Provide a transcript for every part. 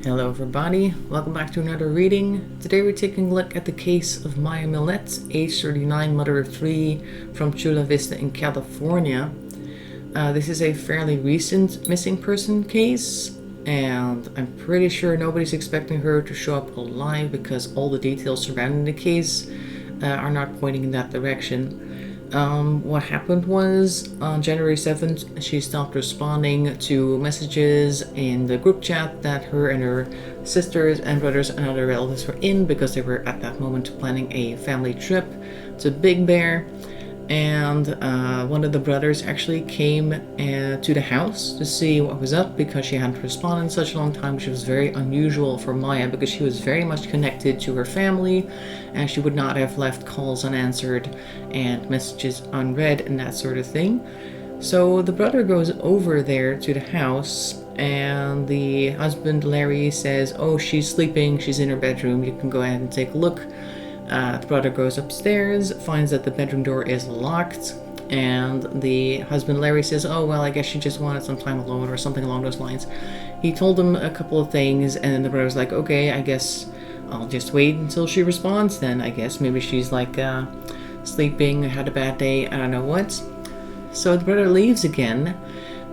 Hello everybody, welcome back to another reading. Today we're taking a look at the case of Maya Millette, age 39, mother of 3, from Chula Vista in California. This is a fairly recent missing person case, and I'm pretty sure nobody's expecting her to show up alive because all the details surrounding the case are not pointing in that direction. What happened was, on January 7th, she stopped responding to messages in the group chat that her and her sisters and brothers and other relatives were in because they were at that moment planning a family trip to Big Bear. And one of the brothers actually came to the house to see what was up because she hadn't responded in such a long time, which was very unusual for Maya because she was very much connected to her family and she would not have left calls unanswered and messages unread and that sort of thing. So the brother goes over there to the house and the husband, Larry, says, "Oh, she's sleeping, she's in her bedroom, you can go ahead and take a look." The brother goes upstairs, finds that the bedroom door is locked, and the husband Larry says, "Oh, well, I guess she just wanted some time alone," or something along those lines. He told him a couple of things, and then the brother's like, "Okay, I guess I'll just wait until she responds then. I guess maybe she's like sleeping, had a bad day, I don't know what." So the brother leaves again,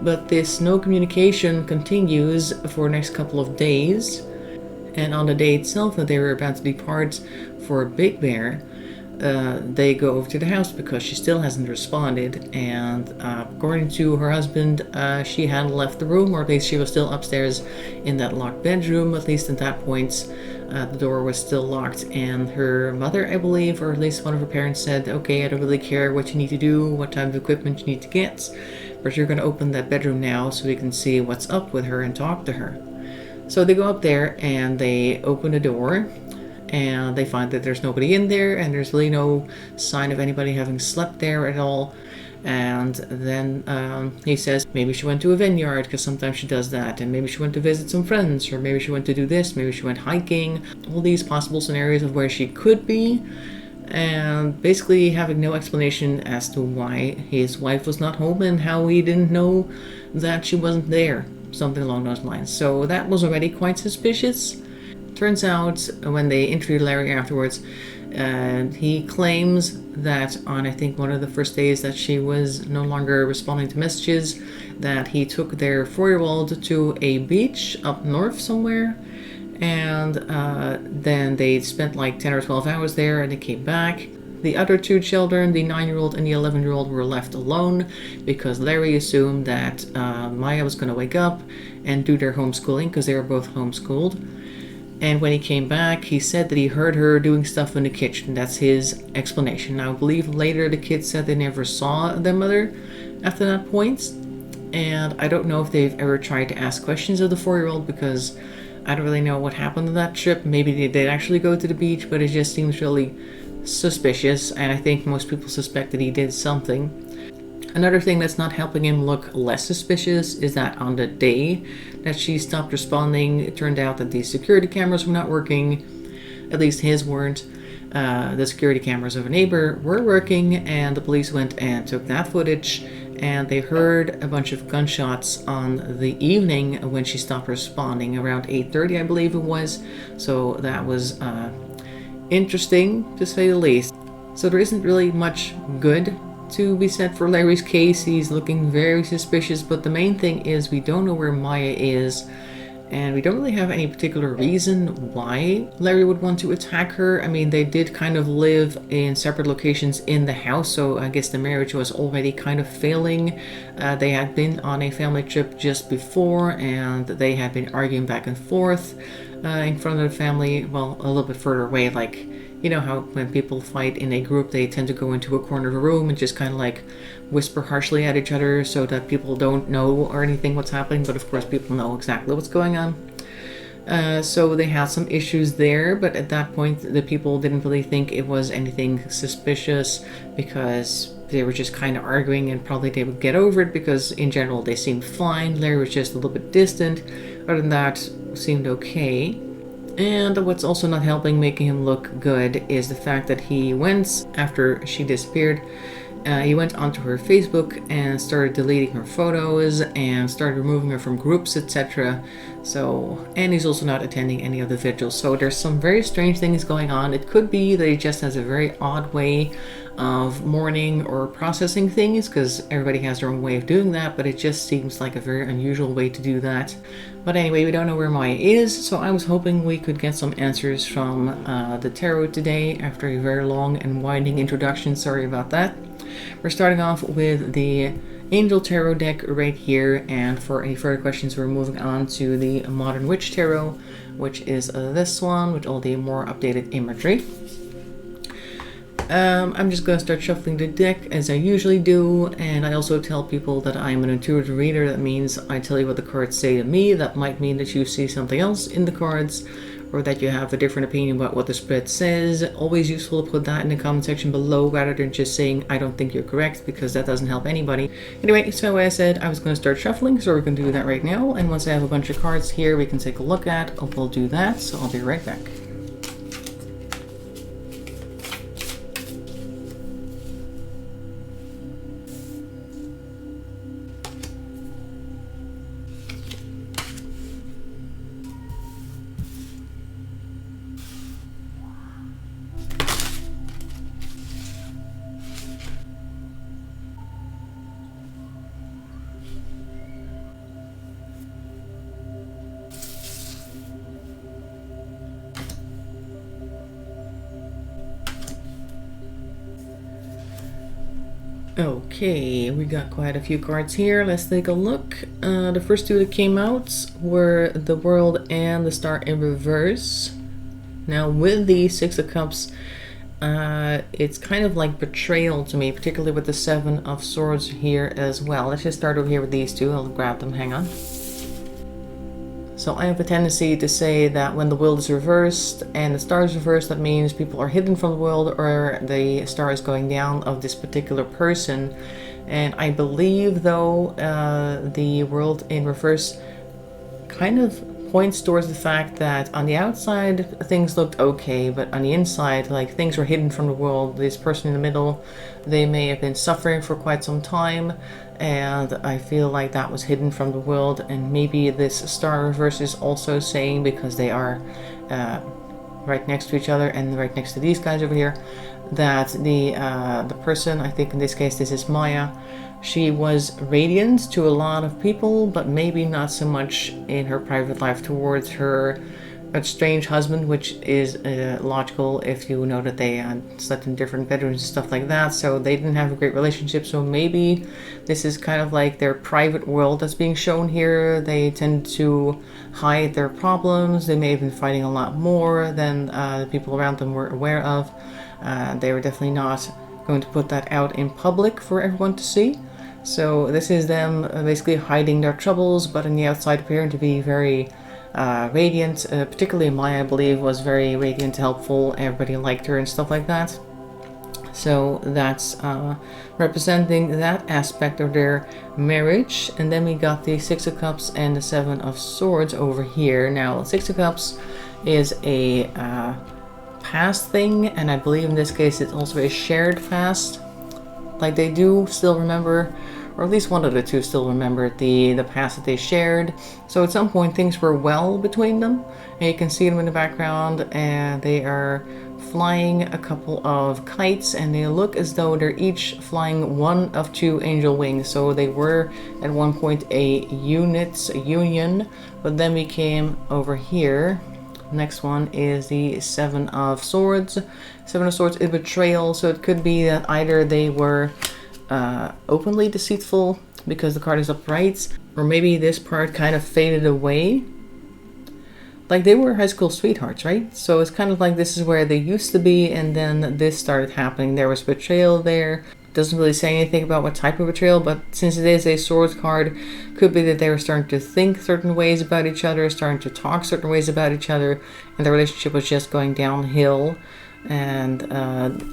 but this no communication continues for the next couple of days. And on the day itself that they were about to depart for Big Bear, they go over to the house because she still hasn't responded. And according to her husband, she hadn't left the room, or at least she was still upstairs in that locked bedroom. At least at that point, the door was still locked. And her mother, I believe, or at least one of her parents, said, "Okay, I don't really care what you need to do, what type of equipment you need to get, but you're going to open that bedroom now so we can see what's up with her and talk to her." So they go up there and they open the door and they find that there's nobody in there and there's really no sign of anybody having slept there at all. And then he says maybe she went to a vineyard because sometimes she does that, and maybe she went to visit some friends, or maybe she went to do this, maybe she went hiking. All these possible scenarios of where she could be, and basically having no explanation as to why his wife was not home and how he didn't know that she wasn't there. Something along those lines. So that was already quite suspicious. Turns out when they interviewed Larry afterwards, he claims that on, I think, one of the first days that she was no longer responding to messages, that he took their 4-year-old to a beach up north somewhere, and then they spent like 10 or 12 hours there and they came back. The other 2 children, the 9-year-old and the 11-year-old, were left alone because Larry assumed that Maya was going to wake up and do their homeschooling because they were both homeschooled. And when he came back, he said that he heard her doing stuff in the kitchen. That's his explanation. Now, I believe later the kids said they never saw their mother after that point. And I don't know if they've ever tried to ask questions of the 4-year-old because I don't really know what happened on that trip. Maybe they did actually go to the beach, but it just seems really suspicious, and I think most people suspect that he did something. Another thing that's not helping him look less suspicious is that on the day that she stopped responding, it turned out that the security cameras were not working. At least his weren't. The security cameras of a neighbor were working, and the police went and took that footage, and they heard a bunch of gunshots on the evening when she stopped responding, around 8:30 I believe it was. So that was interesting, to say the least. So there isn't really much good to be said for Larry's case. He's looking very suspicious, but the main thing is we don't know where Maya is, and we don't really have any particular reason why Larry would want to attack her. I mean, they did kind of live in separate locations in the house, so I guess the marriage was already kind of failing. They had been on a family trip just before, and they had been arguing back and forth in front of the family, well, a little bit further away. Like, you know how when people fight in a group, they tend to go into a corner of a room and just kind of like whisper harshly at each other so that people don't know or anything what's happening, but of course people know exactly what's going on. So they had some issues there, but at that point the people didn't really think it was anything suspicious because they were just kind of arguing, and probably they would get over it because in general they seemed fine. Larry was just a little bit distant. Other than that, seemed okay. And what's also not helping making him look good is the fact that he went after she disappeared He went onto her Facebook and started deleting her photos and started removing her from groups, etc. So, and he's also not attending any of the vigils. So there's some very strange things going on. It could be that he just has a very odd way of mourning or processing things, because everybody has their own way of doing that, but it just seems like a very unusual way to do that. But anyway, we don't know where Maya is, so I was hoping we could get some answers from the tarot today after a very long and winding introduction. Sorry about that. We're starting off with the Angel Tarot deck right here, and for any further questions we're moving on to the Modern Witch Tarot, which is this one with all the more updated imagery. I'm just going to start shuffling the deck as I usually do, and I also tell people that I'm an intuitive reader. That means I tell you what the cards say to me. That might mean that you see something else in the cards, or that you have a different opinion about what the spread says. Always useful to put that in the comment section below rather than just saying I don't think you're correct, because that doesn't help anybody. Anyway, so as I said, I was going to start shuffling, so we're going to do that right now, and once I have a bunch of cards here we can take a look at, we'll do that, so I'll be right back. Okay, we got quite a few cards here. Let's take a look. The first two that came out were the World and the Star in reverse. Now with the Six of Cups, it's kind of like betrayal to me, particularly with the Seven of Swords here as well. Let's just start over here with these two. I'll grab them, hang on. So I have a tendency to say that when the world is reversed and the star is reversed, that means people are hidden from the world, or the star is going down of this particular person. And I believe, though, the world in reverse kind of points towards the fact that on the outside things looked okay, but on the inside, like, things were hidden from the world. This person in the middle, they may have been suffering for quite some time, and I feel like that was hidden from the world. And maybe this star reverse is also saying, because they are right next to each other and right next to these guys over here, that the person, I think in this case this is Maya, she was radiant to a lot of people, but maybe not so much in her private life towards her estranged husband, which is logical if you know that they slept in different bedrooms and stuff like that. So they didn't have a great relationship. So maybe this is kind of like their private world that's being shown here. They tend to hide their problems. They may have been fighting a lot more than the people around them were aware of. They were definitely not going to put that out in public for everyone to see. So this is them basically hiding their troubles, but on the outside appearing to be very radiant. Particularly Maya, I believe, was very radiant, helpful. Everybody liked her and stuff like that. So that's representing that aspect of their marriage. And then we got the Six of Cups and the Seven of Swords over here. Now, Six of Cups is a past thing, and I believe in this case it's also a shared past. Like, they do still remember, or at least one of the two still remembered the past that they shared. So at some point things were well between them, and you can see them in the background, and they are flying a couple of kites, and they look as though they're each flying one of two angel wings. So they were at one point a union, but then became over here. Next one is the Seven of Swords. Seven of Swords is betrayal, so it could be that either they were openly deceitful because the card is upright, or maybe this part kind of faded away. Like, they were high school sweethearts, right? So it's kind of like this is where they used to be, and then this started happening. There was betrayal there. Doesn't really say anything about what type of betrayal, but since it is a swords card, could be that they were starting to think certain ways about each other, starting to talk certain ways about each other, and the relationship was just going downhill. And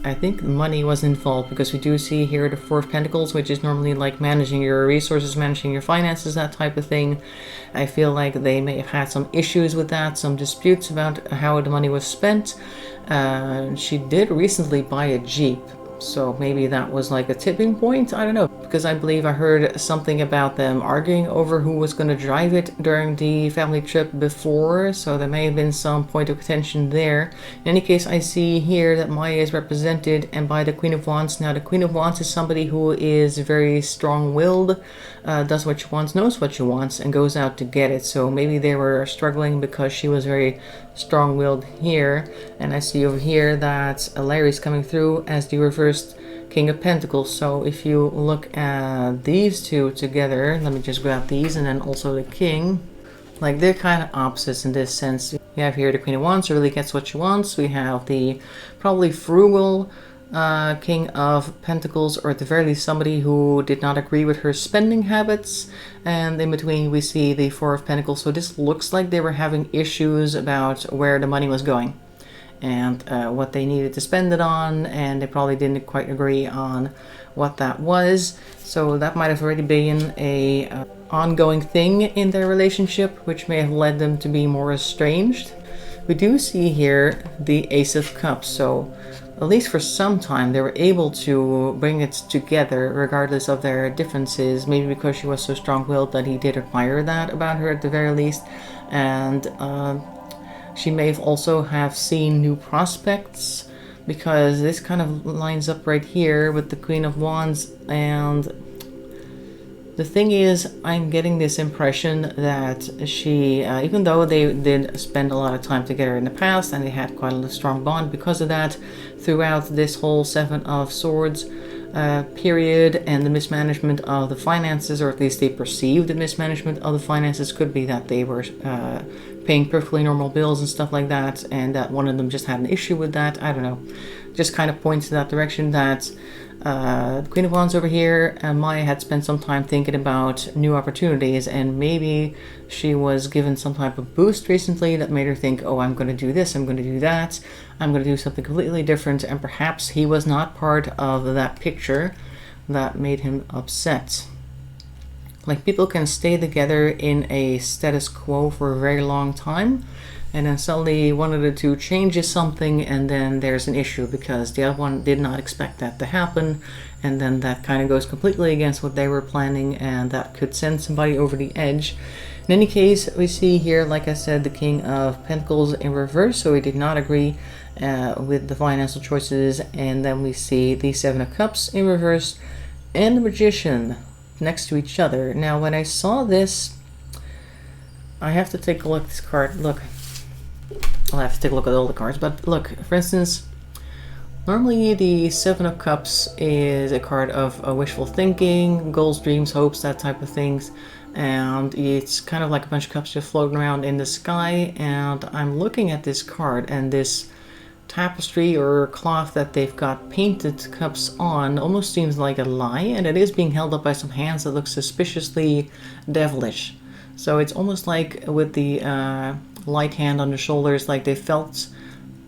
I think money was involved, because we do see here the Four of Pentacles, which is normally like managing your resources, managing your finances, that type of thing. I feel like they may have had some issues with that, some disputes about how the money was spent. She did recently buy a Jeep, So maybe that was like a tipping point, I don't know, because I believe I heard something about them arguing over who was going to drive it during the family trip before, so there may have been some point of contention there. In any case, I see here that Maya is represented and by the Queen of Wands. Now the Queen of Wands is somebody who is very strong-willed, does what she wants, knows what she wants, and goes out to get it. So maybe they were struggling because she was very strong-willed here. And I see over here that Larry's coming through as the reversed King of Pentacles. So if you look at these two together, let me just grab these, and then also the King, like they're kind of opposites in this sense. We have here the Queen of Wands who really gets what she wants. We have the probably frugal King of Pentacles, or at the very least somebody who did not agree with her spending habits, and in between we see the Four of Pentacles. So this looks like they were having issues about where the money was going and what they needed to spend it on, and they probably didn't quite agree on what that was. So that might have already been a ongoing thing in their relationship, which may have led them to be more estranged. We do see here the Ace of Cups, so at least for some time they were able to bring it together regardless of their differences, maybe because she was so strong-willed that he did admire that about her at the very least. And she may have also have seen new prospects, because this kind of lines up right here with the Queen of Wands. And the thing is, I'm getting this impression that she, even though they did spend a lot of time together in the past and they had quite a strong bond because of that, throughout this whole Seven of Swords period and the mismanagement of the finances, or at least they perceived the mismanagement of the finances, could be that they were paying perfectly normal bills and stuff like that, and that one of them just had an issue with that. I don't know. Just kind of points to that direction that Queen of Wands over here, Maya had spent some time thinking about new opportunities, and maybe she was given some type of boost recently that made her think, oh, I'm going to do this, I'm going to do that, I'm going to do something completely different, and perhaps he was not part of that picture that made him upset. Like, people can stay together in a status quo for a very long time, and then suddenly one of the two changes something, and then there's an issue because the other one did not expect that to happen, and then that kind of goes completely against what they were planning, and that could send somebody over the edge. In any case, we see here, like I said, the King of Pentacles in reverse, so he did not agree with the financial choices. And then we see the Seven of Cups in reverse and the Magician next to each other. Now, when I saw this, I have to take a look at this card. Look, I'll have to take a look at all the cards, but look, for instance, normally the Seven of Cups is a card of wishful thinking, goals, dreams, hopes, that type of things, and it's kind of like a bunch of cups just floating around in the sky. And I'm looking at this card, and this tapestry or cloth that they've got painted cups on almost seems like a lie, and it is being held up by some hands that look suspiciously devilish. So it's almost like with the light hand on the shoulders, like they felt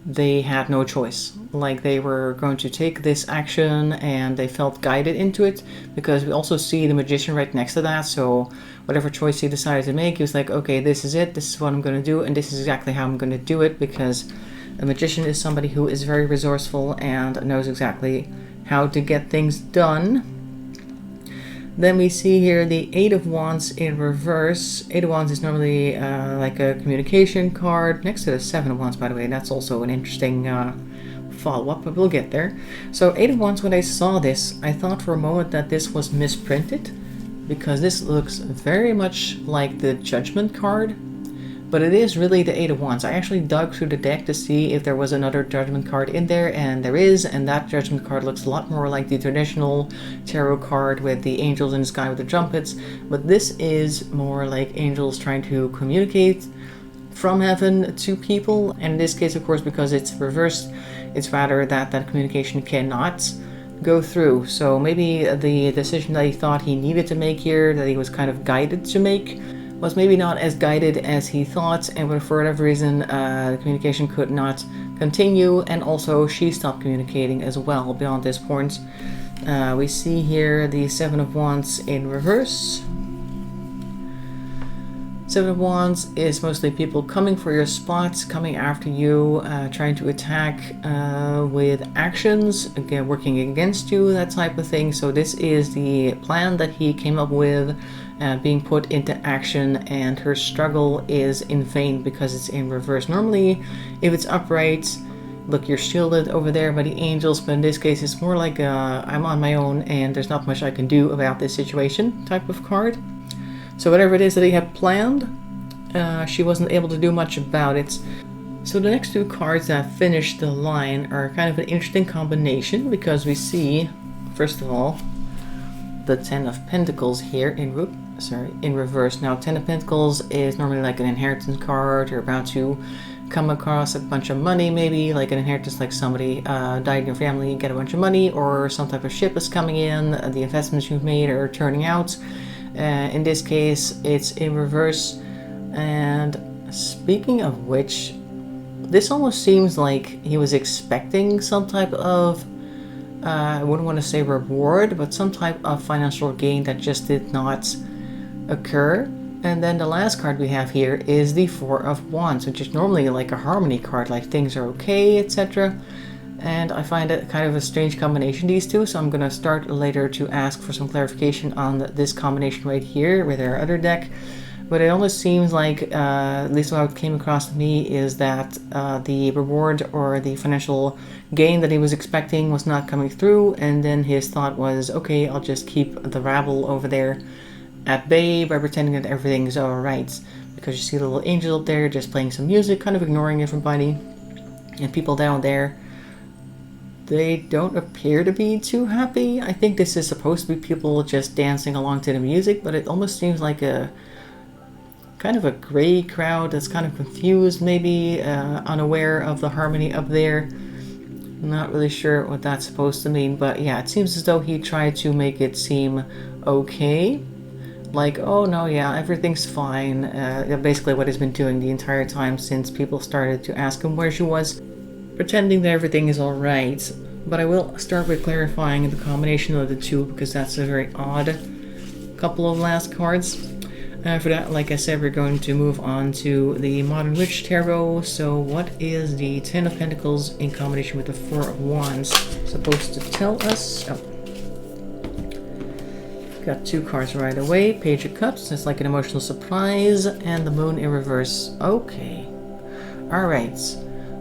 they had no choice, like they were going to take this action and they felt guided into it, because we also see the Magician right next to that. So whatever choice he decided to make, he was like, okay, this is it, this is what I'm going to do, and this is exactly how I'm going to do it, because a magician is somebody who is very resourceful and knows exactly how to get things done. Then we see here the Eight of Wands in reverse. Eight of Wands is normally like a communication card next to the Seven of Wands, by the way. That's also an interesting follow-up, but we'll get there. So Eight of Wands, when I saw this, I thought for a moment that this was misprinted, because this looks very much like the Judgment card, but it is really the Eight of Wands. I actually dug through the deck to see if there was another Judgment card in there, and there is, and that Judgment card looks a lot more like the traditional tarot card with the angels in the sky with the trumpets, but this is more like angels trying to communicate from heaven to people. And in this case, of course, because it's reversed, it's rather that communication cannot go through. So maybe the decision that he thought he needed to make here, that he was kind of guided to make, was maybe not as guided as he thought, and for whatever reason the communication could not continue, and also she stopped communicating as well beyond this point. We see here the Seven of Wands in reverse. Seven of Wands is mostly people coming for your spots, coming after you, trying to attack with actions, again working against you, that type of thing. So this is the plan that he came up with being put into action, and her struggle is in vain because it's in reverse. Normally, if it's upright, look, you're shielded over there by the angels, but in this case it's more like I'm on my own and there's not much I can do about this situation type of card. So whatever it is that he had planned, she wasn't able to do much about it. So the next two cards that finish the line are kind of an interesting combination, because we see, first of all, the Ten of Pentacles here in reverse. Now, Ten of Pentacles is normally like an inheritance card. You're about to come across a bunch of money, maybe like an inheritance, like somebody died in your family, you get a bunch of money, or some type of ship is coming in, the investments you've made are turning out. In this case, it's in reverse. And speaking of which, this almost seems like he was expecting some type of, I wouldn't want to say reward, but some type of financial gain that just did not occur. And then the last card we have here is the Four of Wands, which is normally like a harmony card, like things are okay, etc. And I find it kind of a strange combination, these two, so I'm going to start later to ask for some clarification on this combination right here with our other deck. But it almost seems like, at least what came across to me, is that the reward or the financial gain that he was expecting was not coming through, and then his thought was, okay, I'll just keep the rabble over there at bay by pretending that everything's alright. Because you see the little angel up there just playing some music, kind of ignoring everybody. And people down there, they don't appear to be too happy. I think this is supposed to be people just dancing along to the music, but it almost seems like a kind of a gray crowd that's kind of confused, maybe unaware of the harmony up there. Not really sure what that's supposed to mean, but yeah, it seems as though he tried to make it seem okay. Like, oh no, yeah, everything's fine. Basically what he's been doing the entire time since people started to ask him where she was, pretending that everything is alright. But I will start with clarifying the combination of the two, because that's a very odd couple of last cards. For that, like I said, we're going to move on to the Modern Witch Tarot. So what is the Ten of Pentacles in combination with the Four of Wands supposed to tell us? Oh. Got two cards right away. Page of Cups, it's like an emotional surprise, and the Moon in reverse. Okay. Alright.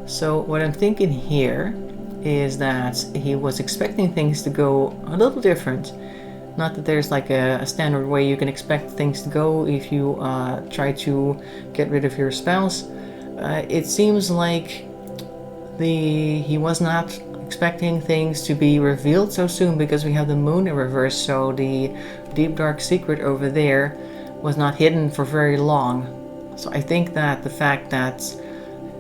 So what I'm thinking here is that he was expecting things to go a little different. Not that there's like a standard way you can expect things to go if you try to get rid of your spouse. It seems like he was not expecting things to be revealed so soon, because we have the Moon in reverse, so the deep dark secret over there was not hidden for very long. So I think that the fact that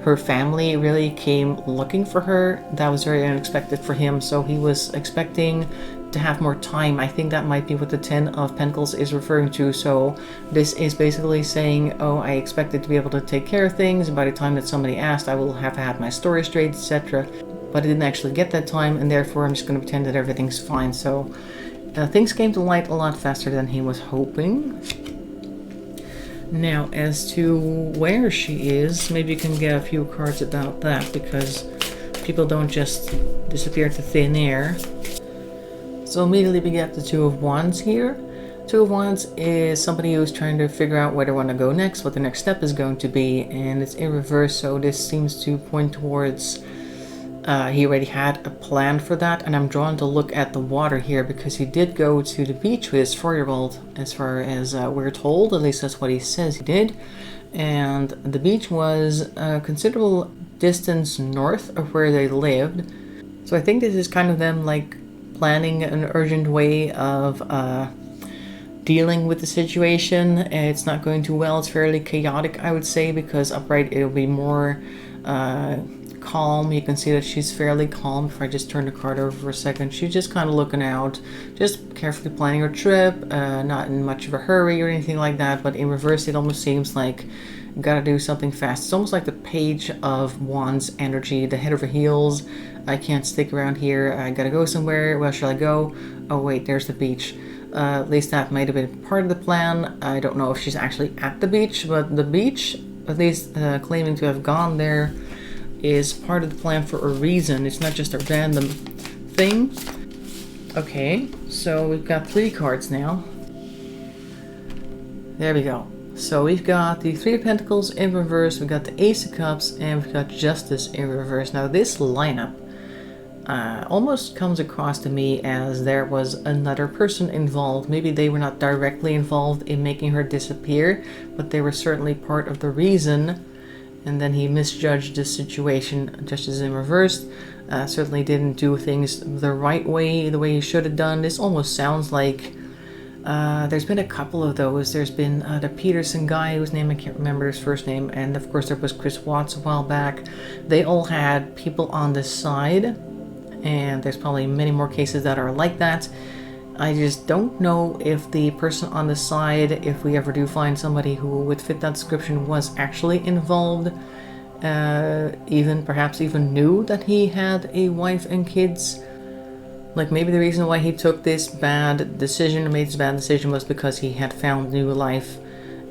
her family really came looking for her, that was very unexpected for him, so he was expecting to have more time. I think that might be what the Ten of Pentacles is referring to. So this is basically saying, oh, I expected to be able to take care of things, and by the time that somebody asked, I will have had my story straight, etc. But I didn't actually get that time, and therefore I'm just going to pretend that everything's fine. So things came to light a lot faster than he was hoping. Now, as to where she is, maybe you can get a few cards about that, because people don't just disappear to thin air. So immediately we get the Two of Wands here. Two of Wands is somebody who's trying to figure out where they want to go next, what the next step is going to be, and it's in reverse, so this seems to point towards he already had a plan for that. And I'm drawn to look at the water here, because he did go to the beach with his 4-year-old, as far as we're told, at least that's what he says he did. And the beach was a considerable distance north of where they lived. So I think this is kind of them like planning an urgent way of dealing with the situation. It's not going too well. It's fairly chaotic, I would say, because upright it'll be more calm. You can see that she's fairly calm. If I just turn the card over for a second, she's just kind of looking out, just carefully planning her trip, not in much of a hurry or anything like that. But in reverse, it almost seems like you gotta do something fast. It's almost like the Page of Wands energy, the head over heels. I can't stick around here, I gotta go somewhere. Where shall I go? Oh wait, there's the beach. At least that might have been part of the plan. I don't know if she's actually at the beach, but the beach, at least claiming to have gone there, is part of the plan for a reason. It's not just a random thing. Okay, so we've got 3 cards now. There we go. So we've got the 3 of Pentacles in reverse, we've got the Ace of Cups, and we've got Justice in reverse. Now this lineup almost comes across to me as there was another person involved. Maybe they were not directly involved in making her disappear, but they were certainly part of the reason. And then he misjudged the situation. Justice in reverse. Certainly didn't do things the right way, the way he should have done. This almost sounds like there's been a couple of those. There's been the Peterson guy whose name I can't remember his first name, and of course there was Chris Watts a while back. They all had people on the side, and there's probably many more cases that are like that. I just don't know if the person on the side, if we ever do find somebody who would fit that description, was actually involved, perhaps even knew that he had a wife and kids. Like maybe the reason why he took this bad decision, or made this bad decision, was because he had found new life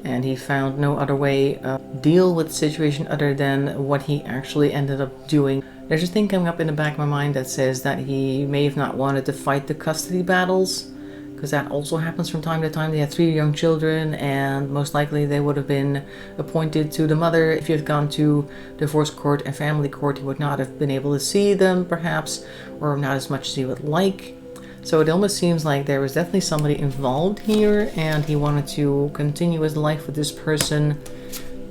and he found no other way to deal with the situation other than what he actually ended up doing. There's a thing coming up in the back of my mind that says that he may have not wanted to fight the custody battles, because that also happens from time to time. They had 3 young children, and most likely they would have been appointed to the mother. If you had gone to divorce court and family court, he would not have been able to see them, perhaps, or not as much as he would like. So it almost seems like there was definitely somebody involved here, and he wanted to continue his life with this person.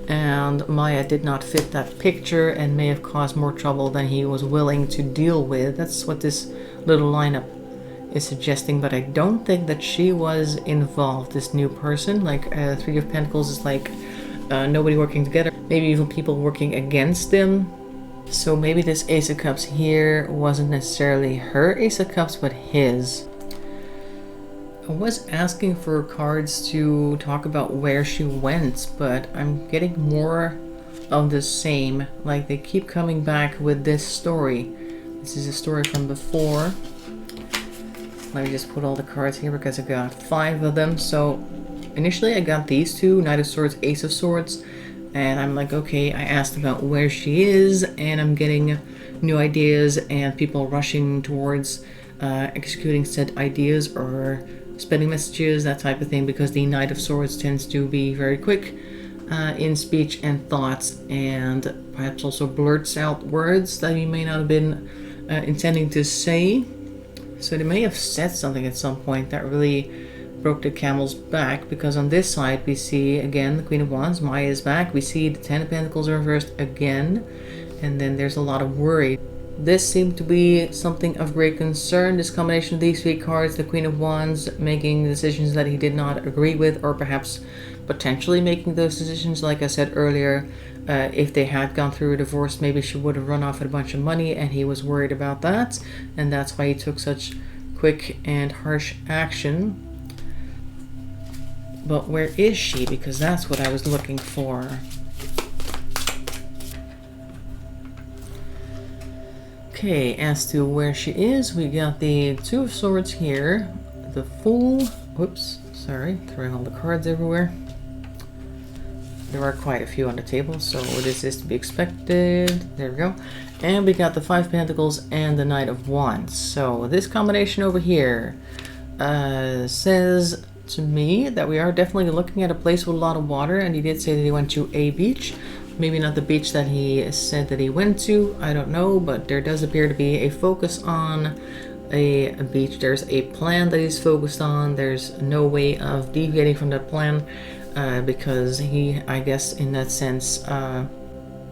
And Maya did not fit that picture and may have caused more trouble than he was willing to deal with. That's what this little lineup is suggesting, but I don't think that she was involved, this new person. Like 3 of Pentacles is like nobody working together, maybe even people working against them. So maybe this Ace of Cups here wasn't necessarily her Ace of Cups, but his. I was asking for cards to talk about where she went, but I'm getting more of the same. Like they keep coming back with this story. This is a story from before. Let me just put all the cards here because I got 5 of them. So initially I got these 2, Knight of Swords, Ace of Swords, and I'm like, okay, I asked about where she is, and I'm getting new ideas and people rushing towards executing said ideas or spreading messages, that type of thing, because the Knight of Swords tends to be very quick in speech and thoughts, and perhaps also blurts out words that he may not have been intending to say. So they may have said something at some point that really broke the camel's back, because on this side we see again the Queen of Wands, Maya is back, we see the 10 of Pentacles reversed again, and then there's a lot of worry. This seemed to be something of great concern, this combination of these 3 cards, the Queen of Wands making decisions that he did not agree with, or perhaps potentially making those decisions. Like I said earlier, if they had gone through a divorce, maybe she would have run off with a bunch of money, and he was worried about that, and that's why he took such quick and harsh action. But where is she? Because that's what I was looking for. Okay, as to where she is, we got the 2 of Swords here, the Fool, whoops, sorry, throwing all the cards everywhere. There are quite a few on the table, so this is to be expected. There we go. And we got the 5 of Pentacles and the Knight of Wands. So this combination over here says to me that we are definitely looking at a place with a lot of water, and he did say that he went to a beach. Maybe not the beach that he said that he went to, I don't know, but there does appear to be a focus on a beach. There's a plan that he's focused on. There's no way of deviating from that plan, because he, I guess in that sense,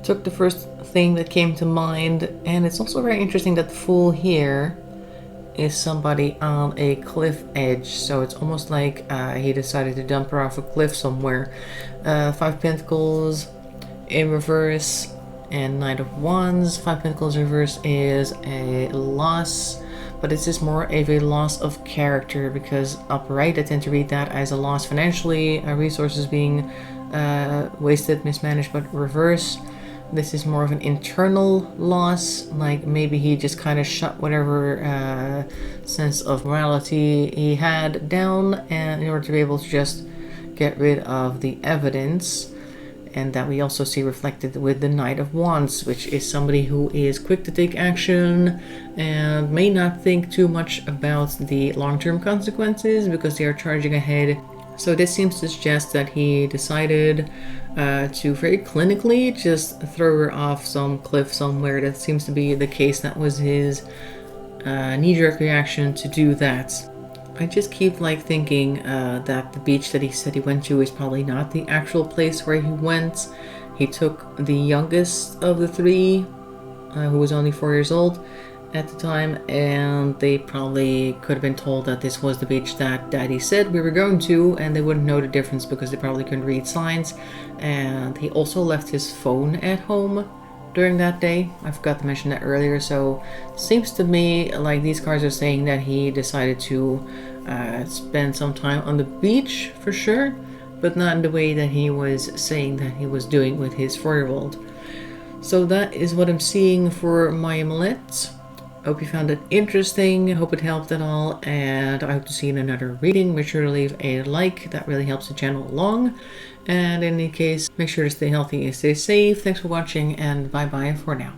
took the first thing that came to mind. And it's also very interesting that the Fool here is somebody on a cliff edge, so it's almost like he decided to dump her off a cliff somewhere. 5 Pentacles in reverse and Knight of Wands. 5 Pentacles reverse is a loss, but it's just more of a loss of character, because upright I tend to read that as a loss financially, resources being wasted, mismanaged, but reverse this is more of an internal loss, like maybe he just kind of shut whatever sense of morality he had down, and in order to be able to just get rid of the evidence. And that we also see reflected with the Knight of Wands, which is somebody who is quick to take action and may not think too much about the long-term consequences because they are charging ahead. So this seems to suggest that he decided to very clinically just throw her off some cliff somewhere. That seems to be the case. That was his knee-jerk reaction to do that. I just keep thinking that the beach that he said he went to is probably not the actual place where he went. He took the youngest of the three, who was only 4 years old at the time, and they probably could have been told that this was the beach that Daddy said we were going to, and they wouldn't know the difference because they probably couldn't read signs. And he also left his phone at home during that day. I forgot to mention that earlier. So it seems to me like these cards are saying that he decided to spend some time on the beach for sure, but not in the way that he was saying that he was doing with his 4-year-old. So that is what I'm seeing for Maya Millette. I hope you found it interesting. I hope it helped at all, and I hope to see you in another reading. Make sure to leave a like. That really helps the channel along. And in any case, make sure to stay healthy and stay safe. Thanks for watching, and bye bye for now.